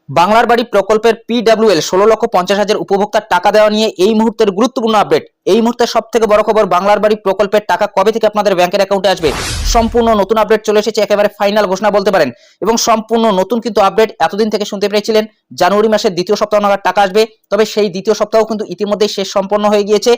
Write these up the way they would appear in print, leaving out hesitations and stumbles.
বাংলার বাড়ি প্রকল্পের পিডব্লিউএল ১৬,৫০,০০০ উপভোক্তার টাকা দেওয়া নিয়ে এই মুহূর্তের গুরুত্বপূর্ণ আপডেট। এই মুহূর্তে সব থেকে বড় খবর, বাংলার বাড়ি প্রকল্পের টাকা কবে থেকে আপনাদের ব্যাংকের অ্যাকাউন্টে আসবে। সম্পূর্ণ নতুন আপডেট চলে এসেছে, একেবারে ফাইনাল ঘোষণা বলতে পারেন। এবং সম্পূর্ণ নতুন কিন্তু আপডেট। এতদিন থেকে শুনতে পেরেছিলেন জানুয়ারি মাসের দ্বিতীয় সপ্তাহ নাগাদ টাকা আসবে, তবে সেই দ্বিতীয় সপ্তাহ কিন্তু ইতিমধ্যেই শেষ সম্পন্ন হয়ে গিয়েছে।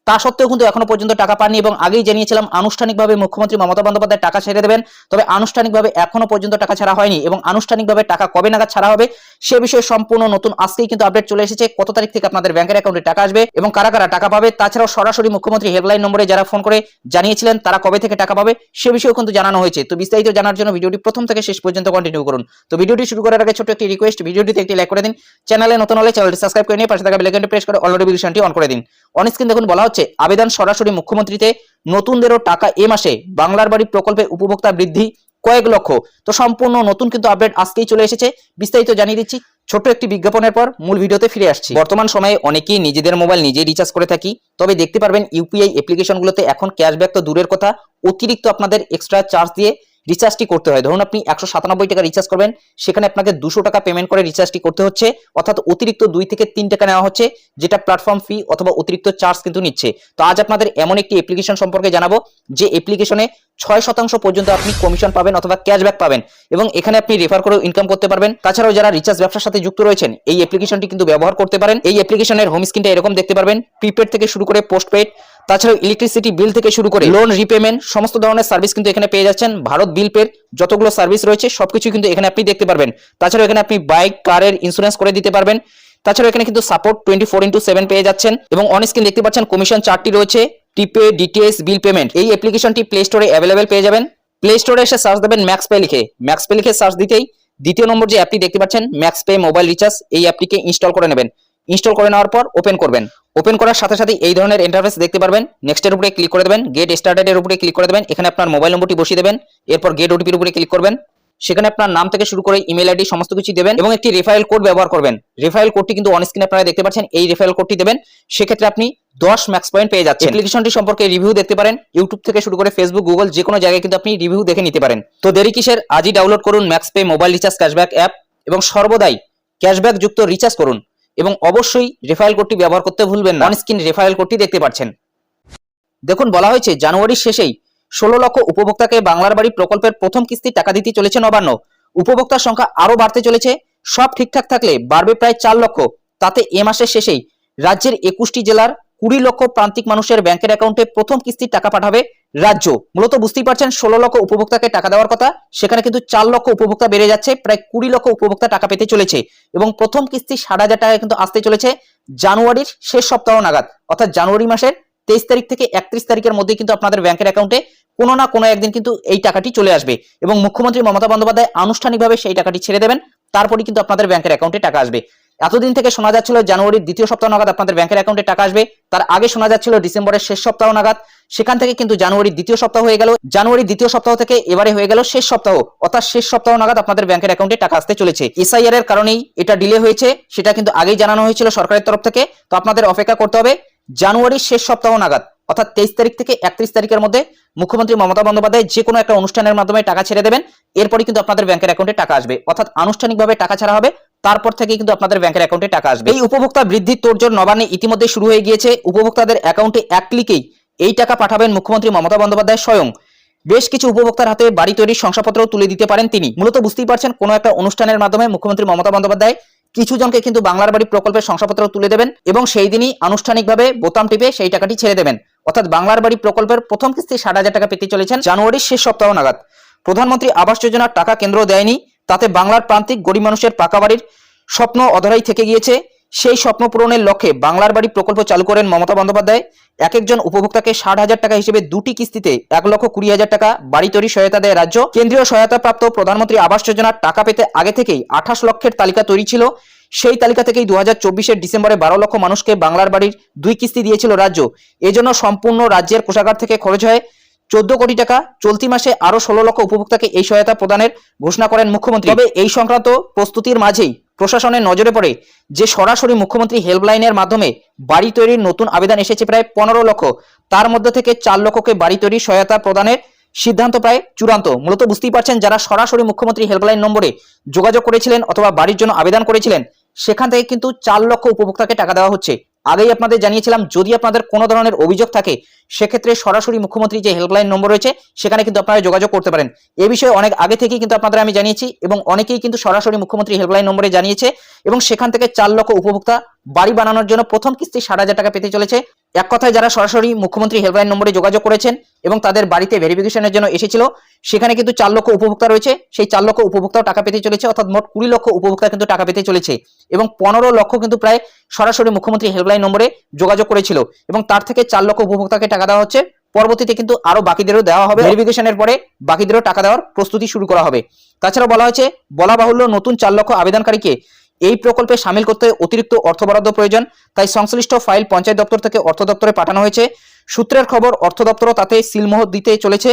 তা সত্ত্বেও কিন্তু এখনো পর্যন্ত টাকা পাননি এবং আগেই জানিয়েছিলাম আনুষ্ঠানিকভাবে মুখ্যমন্ত্রী মমতা বন্দ্যোপাধ্যায় টাকা ছেড়ে দেবেন, তবে আনুষ্ঠানিকভাবে এখনো পর্যন্ত টাকা ছাড়া হয়নি এবং আনুষ্ঠানিকভাবে টাকা কবে নাগাদ ছাড়া হবে সে বিষয়ে সম্পূর্ণ নতুন আজকেই কিন্তু আপডেট চলে এসেছে। কত তারিখ থেকে আপনাদের ব্যাংকের অ্যাকাউন্টে টাকা আসবে এবং কারা কারা টাকা পাবে, তাছাড়াও সরাসরি মুখ্যমন্ত্রী হেল্পলাইন নম্বরে যারা ফোন করে জানিয়েছিলেন তারা কবে থেকে টাকা পাবে সে বিষয়েও কিন্তু জানানো হয়েছে। তো বিস্তারিত জানার জন্য ভিডিওটি প্রথম থেকে শেষ পর্যন্ত কন্টিনিউ করুন। তো ভিডিওটি শুরু করার আগে ছোট্ট একটি রিকোয়েস্ট, ভিডিওটিতে একটি লাইক করে দিন, চ্যানেলে নতুন হলে চ্যানেলটি সাবস্ক্রাইব করে নিয়ে পাশে থাকা বেল আইকনটি প্রেস করে অল নোটিফিকেশনটি অন করে দিন। অন স্ক্রিন দেখুন বলা হচ্ছে আবেদন সরাসরি মুখ্যমন্ত্রীতে, নতুনদেরও টাকা এ মাসে, বাংলার বাড়ি প্রকল্পে উপভোক্তা বৃদ্ধি কয়েক লক্ষ। তো সম্পূর্ণ নতুন কিন্তু আপডেট আজকেই চলে এসেছে, বিস্তারিত জানিয়ে দিচ্ছি। ছোট্ট একটি বিজ্ঞাপনের পর মূল ভিডিওতে ফিরে আসছি। বর্তমান সময়ে অনেকেই নিজেদের মোবাইল নিজেই রিচার্জ করে থাকি, তবে দেখতে পারবেন ইউপিআই অ্যাপ্লিকেশনগুলোতে এখন ক্যাশব্যাক তো দূরের কথা, অতিরিক্ত আপনাদের এক্সট্রা চার্জ দিয়ে রিচার্জটি করতে হয়। ধরুন আপনি 197 টাকা রিচার্জ করবেন, সেখানে আপনাকে 200 টাকা পেমেন্ট করে রিচার্জটি করতে হচ্ছে, অর্থাৎ অতিরিক্ত 2 থেকে 3 টাকা নেওয়া হচ্ছে, যেটা প্ল্যাটফর্ম ফি অথবা অতিরিক্ত চার্জ কিন্তু নিচ্ছে। তো আজ আপনাদের এমন একটি অ্যাপ্লিকেশন সম্পর্কে জানাবো যে অ্যাপ্লিকেশনে 6% পর্যন্ত আপনি কমিশন পাবেন অথবা ক্যাশব্যাক পাবেন এবং এখানে আপনি রেফার করেও ইনকাম করতে পারবেন। তাছাড়াও যারা রিচার্জ ব্যবসার সাথে যুক্ত রয়েছেন এই অ্যাপ্লিকেশনটি কিন্তু ব্যবহার করতে পারেন। এই অ্যাপ্লিকেশনের হোম স্ক্রিনটা এরকম দেখতে পারবেন, প্রিপেড থেকে শুরু করে পোস্টপেড, তাছাড়াও ইলেকট্রিসিটি বিল থেকে শুরু করে লোন রিপেমেন্ট সমস্ত ধরনের সার্ভিস কিন্তু এখানে পেয়ে যাচ্ছেন। ভারত বিল পের যতগুলো সার্ভিস রয়েছে সবকিছু কিন্তু এখানে আপনি দেখতে পারবেন। তাছাড়াও এখানে আপনি বাইক কারের ইন্স্যুরেন্স করে দিতে পারবেন। তাছাড়াও এখানে কিন্তু সাপোর্ট 24/7 পেয়ে যাচ্ছেন এবং অন স্ক্রিন দেখতে পাচ্ছেন কমিশন চার্টটি রয়েছে, টিপে ডিটিএস বিল পেমেন্ট। এই অ্যাপ্লিকেশনটি প্লে স্টোরে অ্যাভেলেবেল পেয়ে যাবেন। প্লে স্টোরে এসে সার্চ দেবেন ম্যাক্স পে লিখে, ম্যাক্স পে লিখে সার্চ দিতেই দ্বিতীয় নম্বর যে অ্যাপটি দেখতে পাচ্ছেন ম্যাক্স পে মোবাইল রিচার্জ, এই অ্যাপটিকে ইনস্টল করে নেবেন। ইনস্টল করে নেওয়ার পর ওপেন করবেন। ওপেন করার সাথে সাথে এই ধরনের ইন্টারফেস দেখতে পারবেন। নেক্সটের উপরে ক্লিক করে দেবেন, গেট স্টার্টেড এর উপরে ক্লিক করে দেবেন। এখানে আপনার মোবাইল নম্বরটি বসিয়ে দেবেন, এরপর গেট ওটিপির উপরে ক্লিক করবেন। সেখানে আপনার নাম থেকে শুরু করে ইমেল আইডি সমস্ত কিছু দেবেন এবং একটি রেফারেল কোড ব্যবহার করবেন। রেফারেল কোডটি কিন্তু অন স্ক্রিনে আপনারা দেখতে পাচ্ছেন, এই রেফারেল কোডটি দেবেন, সেক্ষেত্রে আপনি 10 ম্যাক্স পয়েন্ট পেয়ে যাচ্ছেন। অ্যাপ্লিকেশনটি সম্পর্কে রিভিউ দেখতে পারেন, ইউটিউব থেকে শুরু করে ফেসবুক, গুগল যে কোনো জায়গায় কিন্তু আপনি রিভিউ দেখে নিতে পারেন। তো দেরি কিসের, আজই ডাউনলোড করুন max pay mobile recharge cashback app এবং সর্বদাই ক্যাশব্যাক যুক্ত রিচার্জ করুন এবং অবশ্যই রেফারেল কোডটি ব্যবহার করতে ভুলবেন না। অন স্ক্রিন রেফারেল কোডটি দেখতে পাচ্ছেন। দেখুন বলা হয়েছে জানুয়ারির শেষেই 16 লক্ষ উপভোক্তাকে বাংলার বাড়ি প্রকল্পের প্রথম কিস্তি টাকা দিতে চলেছে নবান্ন। উপভোক্তার সংখ্যা আরো বাড়তে চলেছে, সব ঠিকঠাক থাকলে বাড়বে প্রায় 4 লক্ষ। তাতে এ মাসের শেষেই রাজ্যের 21টি জেলার 20 লক্ষ প্রান্তিক মানুষের ব্যাংকের অ্যাকাউন্টে প্রথম কিস্তির টাকা পাঠাবে রাজ্য। মূলত বুঝতেই পারছেন 16 লক্ষ উপভোক্তাকে টাকা দেওয়ার কথা, সেখানে কিন্তু 4 লক্ষ উপভোক্তা বেড়ে যাচ্ছে, প্রায় 20 লক্ষ উপভোক্তা টাকা পেতে চলেছে এবং প্রথম কিস্তি 60,000 টাকা কিন্তু আসতে চলেছে জানুয়ারির শেষ সপ্তাহ নাগাদ, অর্থাৎ জানুয়ারি মাসের 23 তারিখ থেকে 31 তারিখের মধ্যে কিন্তু আপনাদের ব্যাংকের অ্যাকাউন্টে কোনো না কোনো একদিন কিন্তু এই টাকাটি চলে আসবে এবং মুখ্যমন্ত্রী মমতা বন্দ্যোপাধ্যায় আনুষ্ঠানিকভাবে সেই টাকাটি ছেড়ে দেবেন, তারপরে কিন্তু আপনাদের ব্যাংকের অ্যাকাউন্টে টাকা আসবে। এতদিন থেকে শোনা যাচ্ছিল জানুয়ারির দ্বিতীয় সপ্তাহ নাগাদ আপনাদের ব্যাংকের অ্যাকাউন্টে টাকা আসবে, তার আগে শোনা যাচ্ছিল ডিসেম্বরের শেষ সপ্তাহ নাগাদ, সেখান থেকে কিন্তু জানুয়ারির দ্বিতীয় সপ্তাহ হয়ে গেল, জানুয়ারির দ্বিতীয় সপ্তাহ থেকে এবারে হয়ে গেল শেষ সপ্তাহ, অর্থাৎ শেষ সপ্তাহ নাগাদ আপনাদের ব্যাংকের অ্যাকাউন্টে টাকা আসতে চলেছে। এসআইআর এর কারণেই এটা ডিলে হয়েছে, সেটা কিন্তু আগেই জানানো হয়েছিল সরকারের তরফ থেকে। তো আপনাদের অপেক্ষা করতে হবে জানুয়ারির শেষ সপ্তাহ নাগাদ, অর্থাৎ 23 তারিখ থেকে 31 তারিখের মধ্যে মুখ্যমন্ত্রী মমতা বন্দ্যোপাধ্যায় যে কোনো একটা অনুষ্ঠানের মাধ্যমে টাকা ছেড়ে দেবেন, এরপরই কিন্তু আপনাদের ব্যাংকের অ্যাকাউন্টে টাকা আসবে, অর্থাৎ আনুষ্ঠানিকভাবে টাকা ছাড়া হবে, তারপর থেকে কিন্তু আপনাদের ব্যাংকের অ্যাকাউন্টে টাকা আসবে। এই উপভোক্তা বৃদ্ধির তোড়জোড় নবান্নে ইতিমধ্যে শুরু হয়ে গিয়েছে। উপভোক্তাদের অ্যাকাউন্টে এক ক্লিকেই এই টাকা পাঠাবেন মুখ্যমন্ত্রী মমতা বন্দ্যোপাধ্যায় স্বয়ং। বেশ কিছু উপভোক্তার হাতে বাড়ি তৈরির শংসাপত্র তুলে দিতে পারেন তিনি। মূলত বুঝতেই পারছেন কোনো একটা অনুষ্ঠানের মাধ্যমে মুখ্যমন্ত্রী মমতা বন্দ্যোপাধ্যায় কিছু জনকে কিন্তু বাংলার বাড়ি প্রকল্পের শংসাপত্র তুলে দেবেন এবং সেই দিনই আনুষ্ঠানিকভাবে বোতাম টিপে সেই টাকাটি ছেড়ে দেবেন, অর্থাৎ বাংলার বাড়ি প্রকল্পের প্রথম কিস্তি 60,000 টাকা পেতে চলেছেন জানুয়ারির শেষ সপ্তাহ নাগাদ। প্রধানমন্ত্রী আবাস যোজনার টাকা কেন্দ্র দেয়নি, তাতে বাংলার প্রান্তিক গরিব মানুষের পাকা বাড়ির স্বপ্ন অধরাই থেকে গিয়েছে। সেই স্বপ্ন পূরণের লক্ষ্যে বাংলার বাড়ি প্রকল্প চালু করেন মমতা বন্দ্যোপাধ্যায়। এক একজন উপভোক্তাকে 60,000 টাকা হিসেবে 2টি কিস্তিতে 1,20,000 টাকা বাড়ি তৈরি সহায়তা দেয় রাজ্য। কেন্দ্রীয় সহায়তা প্রাপ্ত প্রধানমন্ত্রী আবাস যোজনার টাকা পেতে আগে থেকেই 28 লক্ষের তালিকা তৈরি ছিল। সেই তালিকা থেকেই 2024-এর ডিসেম্বরে 12 লক্ষ মানুষকে বাংলার বাড়ির 2 কিস্তি দিয়েছিল রাজ্য। এজন্য সম্পূর্ণ রাজ্যের কোষাগার থেকে খরচ হয় 14 কোটি টাকা। চলতি মাসে আরো 16 লক্ষ উপভোক্তাকে এই সহায়তা প্রদানের ঘোষণা করেন মুখ্যমন্ত্রী। তবে এই সংক্রান্ত প্রস্তুতির মাঝেই প্রশাসনের নজরে পড়ে যে সরাসরি মুখ্যমন্ত্রী হেল্পলাইনের মাধ্যমে বাড়ি তৈরির নতুন আবেদন এসেছে প্রায় 15 লক্ষ, তার মধ্যে থেকে 4 লক্ষকে বাড়ি তৈরির সহায়তা প্রদানের সিদ্ধান্ত প্রায় চূড়ান্ত। মূলত বুঝতেই পারছেন, যারা সরাসরি মুখ্যমন্ত্রী হেল্পলাইন নম্বরে যোগাযোগ করেছিলেন অথবা বাড়ির জন্য আবেদন করেছিলেন, সেখান থেকে কিন্তু 4 লক্ষ উপভোক্তাকে টাকা দেওয়া হচ্ছে। আগেই আপনাদের জানিয়েছিলাম, যদি আপনাদের কোনো ধরনের অভিযোগ থাকে সেক্ষেত্রে সরাসরি মুখ্যমন্ত্রী যে হেল্পলাইন নম্বর রয়েছে সেখানে কিন্তু আপনারা যোগাযোগ করতে পারেন। এ বিষয়ে অনেক আগে থেকেই কিন্তু আপনাদের আমি জানিয়েছি এবং অনেকেই কিন্তু সরাসরি মুখ্যমন্ত্রী হেল্পলাইন নম্বরে জানিয়েছে এবং সেখান থেকে 4 লক্ষ উপভোক্তা বাড়ি বানানোর জন্য প্রথম কিস্তি 60,000 টাকা পেতে চলেছে। এক কথায় যারা সরাসরি মুখ্যমন্ত্রী হেল্পলাইন নম্বরে যোগাযোগ করেছেন এবং তাদের বাড়িতে ভেরিফিকেশনের জন্য এসেছিল, সেখানে কিন্তু 4 লক্ষ উপভোক্তা রয়েছে। সেই 4 লক্ষ উপভোক্তাও টাকা পেতে চলেছে, অর্থাৎ মোট 20 লক্ষ উপভোক্তা কিন্তু টাকা পেতে চলেছে এবং 15 লক্ষ কিন্তু প্রায় সরাসরি মুখ্যমন্ত্রী হেল্পলাইন নম্বরে যোগাযোগ করেছিল এবং তার থেকে 4 লক্ষ উপভোক্তাকে টাকা দেওয়া হচ্ছে। পরবর্তীতে কিন্তু আরো বাকিদেরও দেওয়া হবে, ভেরিফিকেশনের পরে বাকিদেরও টাকা দেওয়ার প্রস্তুতি শুরু করা হবে। তাছাড়া বলা বাহুল্য, নতুন 4 লক্ষ আবেদনকারীকে এই প্রকল্পে সামিল করতে অতিরিক্ত অর্থ বরাদ্দ প্রয়োজন, তাই সংশ্লিষ্ট ফাইল পঞ্চায়েত দপ্তর থেকে অর্থ দপ্তরে পাঠানো হয়েছে। সূত্রের খবর, অর্থ দপ্তরও তাতে সিলমোহর দিতে চলেছে।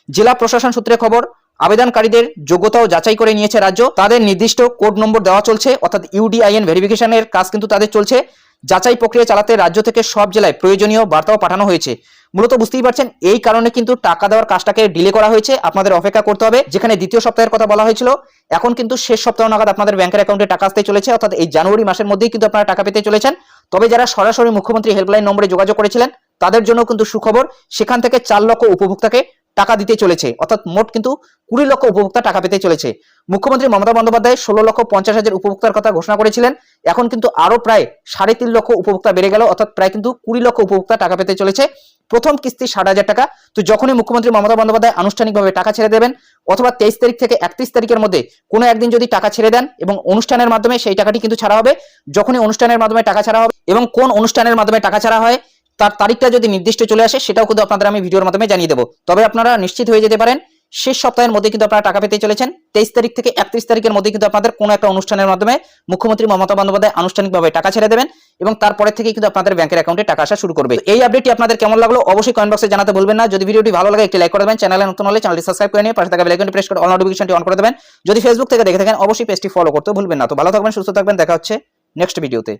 জেলা প্রশাসন সূত্রে খবর, আবেদনকারীদের যোগ্যতাও যাচাই করে নিয়েছে রাজ্য। তাদের নির্দিষ্ট কোড নম্বর দেওয়া চলছে, অর্থাৎ ইউডিআইএন ভেরিফিকেশনের কাজ কিন্তু তাদের চলছে। যাচাই প্রক্রিয়া চালাতে রাজ্য থেকে সব জেলায় প্রয়োজনীয় বার্তাও পাঠানো হয়েছে। মূলত বুঝতেই পারছেন, এই কারণে কিন্তু টাকা দেওয়ার কাজটাকে ডিলে করা হয়েছে। আপনাদের অপেক্ষা করতে হবে। যেখানে দ্বিতীয় সপ্তাহের কথা বলা হয়েছিল, এখন কিন্তু শেষ সপ্তাহ নাগাদ আপনাদের ব্যাংকের অ্যাকাউন্টে টাকা আসতে চলেছে, অর্থাৎ এই জানুয়ারি মাসের মধ্যেই কিন্তু আপনারা টাকা পেতে চলেছেন। তবে যারা সরাসরি মুখ্যমন্ত্রী হেল্পলাইন নম্বরে যোগাযোগ করেছিলেন তাদের জন্য কিন্তু সুখবর, সেখান থেকে 4 লক্ষ উপভোক্তাকে টাকা দিতে চলেছে, অর্থাৎ মোট কিন্তু 20 লক্ষ উপভোক্তা টাকা পেতে চলেছে। মুখ্যমন্ত্রী মমতা বন্দ্যোপাধ্যায় 16,50,000 উপভোক্তার কথা ঘোষণা করেছিলেন, এখন কিন্তু আরো প্রায় 3.5 লক্ষ উপভোক্তা বেড়ে গেল, অর্থাৎ প্রায় কিন্তু 20 লক্ষ উপভোক্তা টাকা পেতে চলেছে। প্রথম কিস্তি 60,000 টাকা। তো যখনই মুখ্যমন্ত্রী মমতা বন্দ্যোপাধ্যায় আনুষ্ঠানিকভাবে টাকা ছেড়ে দেবেন অথবা 23 তারিখ থেকে 31 তারিখের মধ্যে কোনো একদিন যদি টাকা ছেড়ে দেন এবং অনুষ্ঠানের মাধ্যমে সেই টাকাটি কিন্তু ছাড়া হবে, যখনই অনুষ্ঠানের মাধ্যমে টাকা ছাড়া হবে এবং কোন অনুষ্ঠানের মাধ্যমে টাকা ছাড়া হয় তার তারিখটা যদি নির্দিষ্ট চলে আসে সেটাও কিন্তু আপনাদের আমি ভিডিওর মাধ্যমে জানিয়ে দেবো। তবে আপনারা নিশ্চিত হয়ে যেতে পারেন, শেষ সপ্তাহের মধ্যে কিন্তু আপনারা টাকা পেতে চলেছেন। 23 তারিখ থেকে 31 তারিখের মধ্যে কিন্তু আপনাদের কোনো একটা অনুষ্ঠানের মাধ্যমে মুখ্যমন্ত্রী মমতা বন্দ্যোপাধ্যায় আনুষ্ঠানিকভাবে টাকা ছেড়ে দেবেন এবং তারপরে থেকে কিন্তু আপনাদের ব্যাংকের অ্যাকাউন্টে টাকা আসা শুরু করবে। এই আপডেটটি আপনাদের কেমন লাগলো অবশ্যই কমেন্ট বক্সে জানাতে ভুলবেন না। যদি ভিডিওটি ভালো লাগে একটি লাইক করে দেবেন, চ্যানেলে নতুন হলে চ্যানেলটি সাবস্ক্রাইব করে নিয়ে পাশে থাকা বেল আইকনটি প্রেস করে অল নোটিফিকেশনটি অন করে দেবেন। যদি ফেসবুক থেকে দেখে থাকেন অবশ্যই পেজটি ফলো করতে ভুলবেন না। তো ভালো থাকবেন, সুস্থ থাকবেন, দেখা হচ্ছে নেক্সট ভিডিওতে।